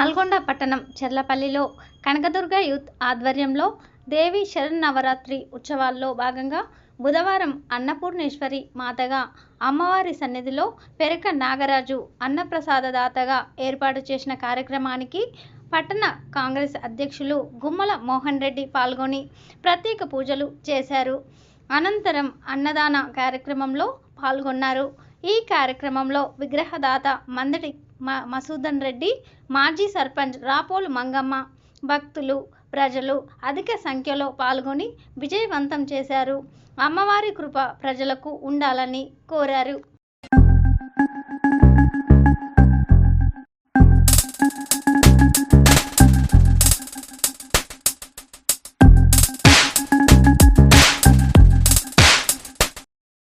నల్గొండ పట్టణం చెర్లపల్లిలో కనకదుర్గ యూత్ ఆధ్వర్యంలో దేవి శరన్నవరాత్రి ఉత్సవాల్లో భాగంగా బుధవారం అన్నపూర్ణేశ్వరి మాతగా అమ్మవారి సన్నిధిలో పెరక నాగరాజు అన్నప్రసాదదాతగా ఏర్పాటు చేసిన కార్యక్రమానికి పట్టణ కాంగ్రెస్ అధ్యక్షులు గుమ్మల మోహన్ రెడ్డి పాల్గొని ప్రత్యేక పూజలు చేశారు. అనంతరం అన్నదాన కార్యక్రమంలో పాల్గొన్నారు. ఈ కార్యక్రమంలో విగ్రహదాత మందటి మసూదన్ రెడ్డి, మాజీ సర్పంచ్ రాపోలు మంగమ్మ, భక్తులు, ప్రజలు అధిక సంఖ్యలో పాల్గొని విజయవంతం చేశారు. అమ్మవారి కృప ప్రజలకు ఉండాలని కోరారు.